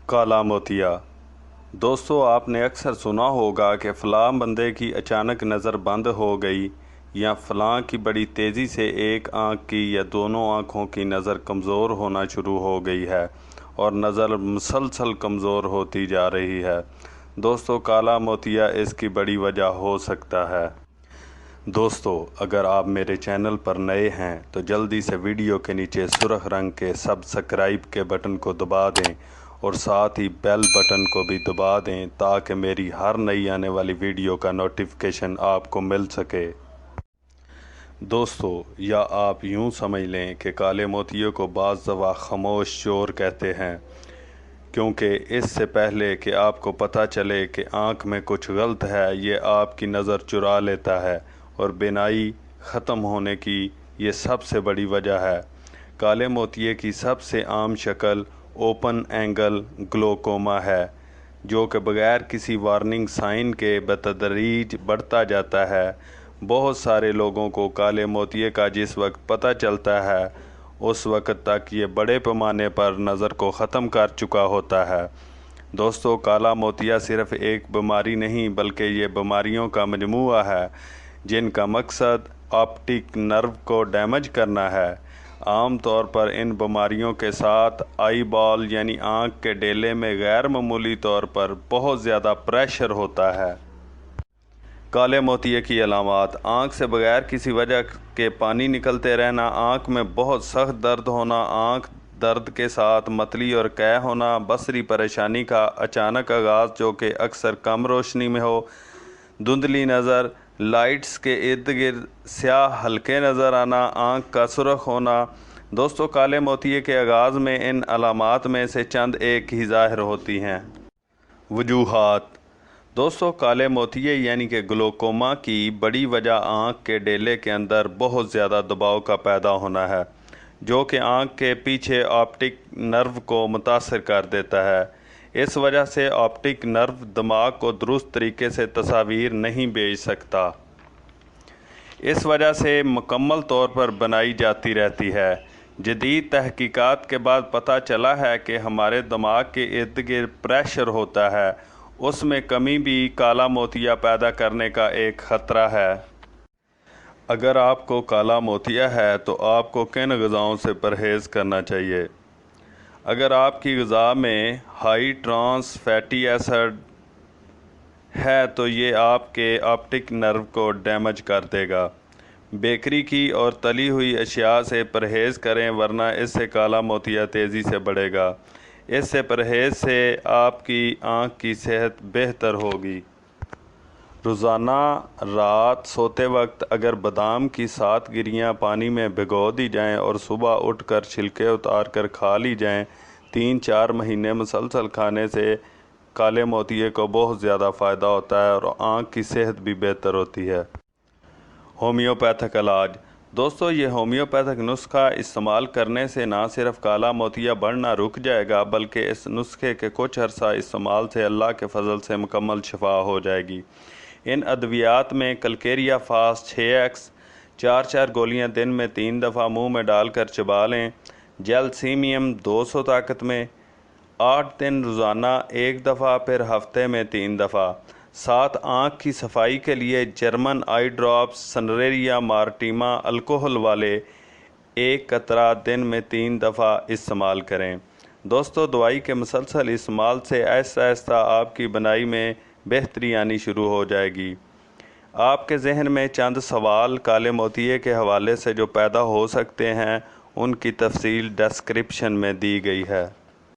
काला मोतिया। दोस्तों, आपने अक्सर सुना होगा कि फ़लाँ बंदे की अचानक नज़र बंद हो गई, या फ़लाँ की बड़ी तेज़ी से एक आँख की या दोनों आँखों की नज़र कमज़ोर होना शुरू हो गई है और नज़र मुसलसल कमज़ोर होती जा रही है। दोस्तों, काला मोतिया इसकी बड़ी वजह हो सकता है। दोस्तों, अगर आप मेरे चैनल पर नए हैं तो जल्दी से वीडियो के नीचे सुर्ख रंग के सब्सक्राइब के बटन को दबा दें और साथ ही बेल बटन को भी दबा दें ताकि मेरी हर नई आने वाली वीडियो का नोटिफिकेशन आपको मिल सके। दोस्तों, या आप यूं समझ लें कि काले मोतिये को बाज़ दफ़ा खामोश चोर कहते हैं, क्योंकि इससे पहले कि आपको पता चले कि आँख में कुछ गलत है, ये आपकी नज़र चुरा लेता है और बीनाई ख़त्म होने की ये सबसे बड़ी वजह है। काले मोतिये की सबसे आम शक्ल ओपन एंगल ग्लोकोमा है, जो कि बग़ैर किसी वार्निंग साइन के बतदरीज बढ़ता जाता है। बहुत सारे लोगों को काले मोतिये का जिस वक्त पता चलता है उस वक्त तक ये बड़े पैमाने पर नज़र को ख़त्म कर चुका होता है। दोस्तों, काला मोतिया सिर्फ़ एक बीमारी नहीं बल्कि ये बीमारियों का मजमूआ है जिनका मकसद ऑप्टिक नर्व को डैमेज करना है। आम तौर पर इन बीमारियों के साथ आई बॉल यानी आँख के डेले में गैर मामूली तौर पर बहुत ज़्यादा प्रेशर होता है। काले मोतिये की अलामात: आँख से बगैर किसी वजह के पानी निकलते रहना, आँख में बहुत सख्त दर्द होना, आँख दर्द के साथ मतली और कै होना, बसरी परेशानी का अचानक आगाज़ जो कि अक्सर कम रोशनी में हो, धुंधली नज़र, लाइट्स के इर्द गिर्द स्याह हल्के नज़र आना, आँख का सुर्ख होना। दोस्तों, काले मोतिये के आगाज़ में इन अलामात में से चंद एक ही ज़ाहिर होती हैं। वजूहात: दोस्तों, काले मोतिये यानी कि ग्लोकोमा की बड़ी वजह आँख के डेले के अंदर बहुत ज़्यादा दबाव का पैदा होना है, जो कि आँख के पीछे ऑप्टिक नर्व को मुतासर कर देता है। इस वजह से ऑप्टिक नर्व दिमाग को दुरुस्त तरीके से तस्वीर नहीं भेज सकता। इस वजह से मुकम्मल तौर पर बनाई जाती रहती है। जदीद तहकीकात के बाद पता चला है कि हमारे दिमाग के इर्द गिर्द प्रेशर होता है, उसमें कमी भी काला मोतिया पैदा करने का एक ख़तरा है। अगर आपको काला मोतिया है तो आपको किन ग़िज़ाओं से परहेज़ करना चाहिए? अगर आपकी ग़िज़ा में हाई ट्रांस फैटी एसिड है तो ये आपके ऑप्टिक नर्व को डैमेज कर देगा। बेकरी की और तली हुई अशिया से परहेज़ करें, वरना इससे काला मोतिया तेज़ी से बढ़ेगा। इससे परहेज़ से आपकी आँख की सेहत बेहतर होगी। रोज़ाना रात सोते वक्त अगर बादाम की 7 गिरियाँ पानी में भिगो दी जाएं और सुबह उठकर छिलके उतार कर खा ली जाएं, 3-4 महीने मुसलसल खाने से काले मोतिये को बहुत ज़्यादा फ़ायदा होता है और आँख की सेहत भी बेहतर होती है। होम्योपैथिक इलाज: दोस्तों, ये होम्योपैथिक नुस्खा इस्तेमाल करने से ना सिर्फ काला मोतिया बढ़ना रुक जाएगा बल्कि इस नुस्खे के कुछ अरसा इस्तेमाल से अल्लाह के फजल से मुकम्मल शिफा हो जाएगी। इन अद्वियात में कलकेरिया फास्ट 6x 4 गोलियां दिन में 3 दफ़ा मुंह में डालकर चबा लें। जैल्सीमियम 200 ताकत में 8 दिन रोज़ाना 1 दफ़ा, फिर हफ्ते में 3 दफ़ा। साथ आँख की सफाई के लिए जर्मन आई ड्रॉप्स सनरेरिया मार्टीमा अल्कोहल वाले 1 कतरा दिन में 3 दफ़ा इस्तेमाल करें। दोस्तों, दवाई के मुसलसल इस्तेमाल से आहिस्ता आहिस्ता आपकी बनाई में बेहतरी आनी शुरू हो जाएगी। आपके जहन में चंद सवाल काले मोतिये के हवाले से जो पैदा हो सकते हैं, उनकी तफसील डिस्क्रिप्शन में दी गई है।